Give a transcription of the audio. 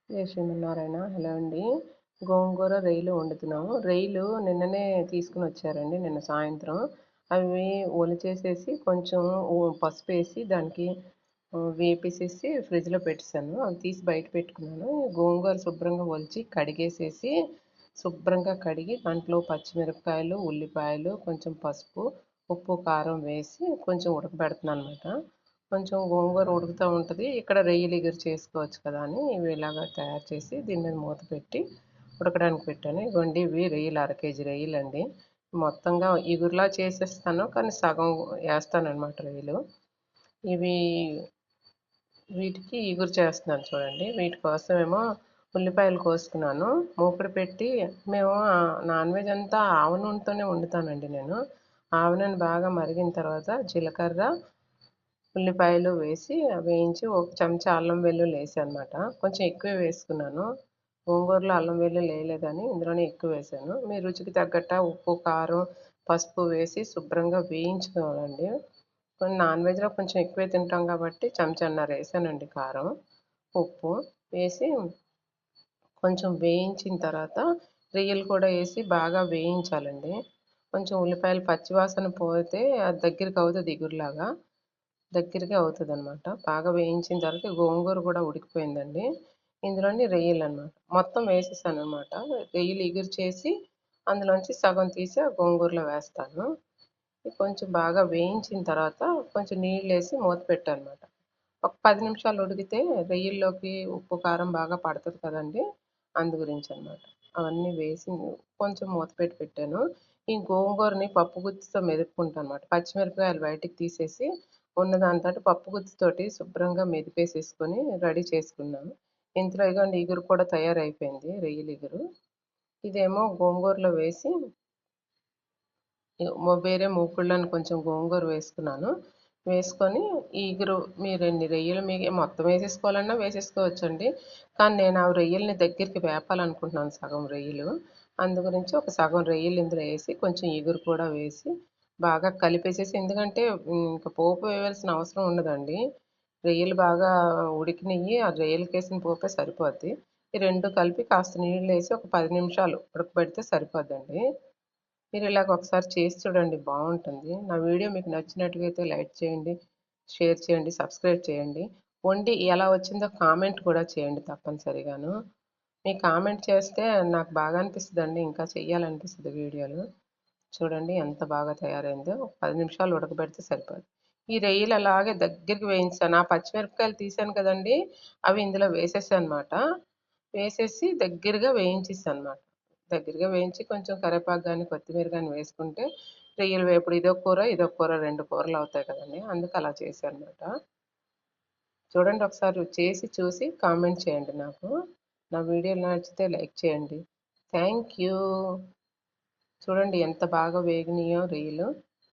జై శ్రీమన్నారాయణ. హలో అండి. గోంగూర రొయ్యలు వండుతున్నాము. రొయ్యలు నిన్ననే తీసుకుని వచ్చారండి, నిన్న సాయంత్రం. అవి ఒలిచేసేసి కొంచెం పసుపు వేసి దానికి వేపేసేసి ఫ్రిడ్జ్లో పెట్టేశాను. అవి తీసి బయట పెట్టుకున్నాను. గోంగూర శుభ్రంగా ఒలిచి కడిగేసేసి శుభ్రంగా కడిగి దాంట్లో పచ్చిమిరపకాయలు, ఉల్లిపాయలు, కొంచెం పసుపు, ఉప్పు, కారం వేసి కొంచెం ఉడకబెడుతున్నాను అనమాట. కొంచెం గోంగూర ఉడుకుతూ ఉంటుంది. ఇక్కడ రొయ్యలు ఎగురు చేసుకోవచ్చు కదా అని ఇవి ఇలాగా తయారు చేసి దీని మీద మూత పెట్టి ఉడకడానికి పెట్టాను. ఇవ్వండి, ఇవి రొయ్యలు 1/2 కేజీ రొయ్యలు అండి. మొత్తంగా ఇగురులా చేసేస్తాను, కానీ సగం వేస్తాను అనమాట రొయ్యలు. ఇవి వీటికి ఇగురు చేస్తున్నాను చూడండి. వీటి కోసమేమో ఉల్లిపాయలు కోసుకున్నాను. మూకుడు పెట్టి మేము నాన్ వెజ్ అంతా ఆవ నూనెతోనే వండుతానండి నేను. ఆవ నూనె బాగా మరిగిన తర్వాత జీలకర్ర, ఉల్లిపాయలు వేసి వేయించి ఒక చెంచా అల్లం వెల్లుల్లి వేసాను అనమాట. కొంచెం ఎక్కువే వేసుకున్నాను. గోంగూరలో అల్లం వెల్లుల్లి వేయలేదని ఇందులోనే ఎక్కువ వేసాను. మీ రుచికి తగ్గట్ట ఉప్పు, కారం, పసుపు వేసి శుభ్రంగా వేయించుకోవాలండి. నాన్ వెజ్లో కొంచెం ఎక్కువే తింటాం కాబట్టి చెంచాన్నర వేసానండి కారం, ఉప్పు వేసి కొంచెం వేయించిన తర్వాత రొయ్యలు కూడా వేసి బాగా వేయించాలండి. కొంచెం ఉల్లిపాయలు పచ్చివాసన పోతే అది దగ్గరికి అవుతుంది, ఇగురులాగా దగ్గరికి అవుతుంది అనమాట. బాగా వేయించిన తర్వాత గోంగూర కూడా ఉడికిపోయిందండి. ఇందులోని రొయ్యలు అనమాట మొత్తం వేసేసాను అనమాట. రొయ్యలు ఎగురు చేసి అందులోంచి సగం తీసి ఆ గోంగూరలో వేస్తాను. కొంచెం బాగా వేయించిన తర్వాత కొంచెం నీళ్ళు వేసి మూత పెట్టాను అనమాట. ఒక 10 నిమిషాలు ఉడికితే రొయ్యల్లోకి ఉప్పు, కారం బాగా పడుతుంది కదండి, అందు గురించి అనమాట. అవన్నీ వేసి కొంచెం మూత పెట్టి పెట్టాను. ఈ గోంగూరని పప్పు గుత్తితో మెదుపుకుంటాను అనమాట. పచ్చిమిరపకాయలు బయటికి తీసేసి ఉన్న దాంతో పప్పు గుత్తితోటి శుభ్రంగా మెదిపేసేసుకొని రెడీ చేసుకున్నాను. ఇంతలో ఇదిగోండి ఇగురు కూడా తయారైపోయింది, రొయ్యల ఇగురు. ఇదేమో గోంగూరలో వేసి వేరే మూకుళ్ళని కొంచెం గోంగూర వేసుకున్నాను. వేసుకొని ఈ ఇగురు మీరు ఎన్ని రొయ్యలు మీకు మొత్తం వేసేసుకోవాలన్నా వేసేసుకోవచ్చండి. కానీ నేను ఆ రొయ్యల్ని దగ్గరికి వేపాలనుకుంటున్నాను, సగం రొయ్యలు. అందు గురించి ఒక సగం రొయ్యలు ఇందులో వేసి కొంచెం ఇగురు కూడా వేసి బాగా కలిపేసేసి, ఎందుకంటే ఇంకా పోపు వేయాల్సిన అవసరం ఉండదండి. రొయ్యలు బాగా ఉడికినవి ఆ రొయ్యలకి వేసిన పోపే సరిపోద్ది. ఈ రెండు కలిపి కాస్త నీళ్ళు వేసి ఒక 10 నిమిషాలు ఉడకబెడితే సరిపోద్దండి. మీరు ఇలాగ ఒకసారి చేసి చూడండి, బాగుంటుంది. నా వీడియో మీకు నచ్చినట్టుగైతే లైక్ చేయండి, షేర్ చేయండి, సబ్స్క్రైబ్ చేయండి. వండి ఎలా వచ్చిందో కామెంట్ కూడా చేయండి తప్పనిసరిగాను. మీ కామెంట్ చేస్తే నాకు బాగా అనిపిస్తుందండి, ఇంకా చెయ్యాలనిపిస్తుంది వీడియోలు. చూడండి ఎంత బాగా తయారైందో. ఒక 10 నిమిషాలు ఉడకబెడితే సరిపోదు. ఈ రొయ్యలు అలాగే దగ్గరికి వేయించాను. ఆ పచ్చిమిరపకాయలు తీసాను కదండి, అవి ఇందులో వేసేసాను అనమాట. వేసేసి దగ్గరగా వేయించేసాను అనమాట. దగ్గరగా వేయించి కొంచెం కరివేపాకు కానీ కొత్తిమీర కానీ వేసుకుంటే రొయ్యలు వేపుడు ఇదొక కూర 2 కూరలు అవుతాయి కదండి, అందుకు అలా చేశాను అనమాట. చూడండి, ఒకసారి చేసి చూసి కామెంట్ చేయండి నాకు. నా వీడియోలు నచ్చితే లైక్ చేయండి. Thank you. చూడండి ఎంత బాగా వేగినాయో రొయ్యలు.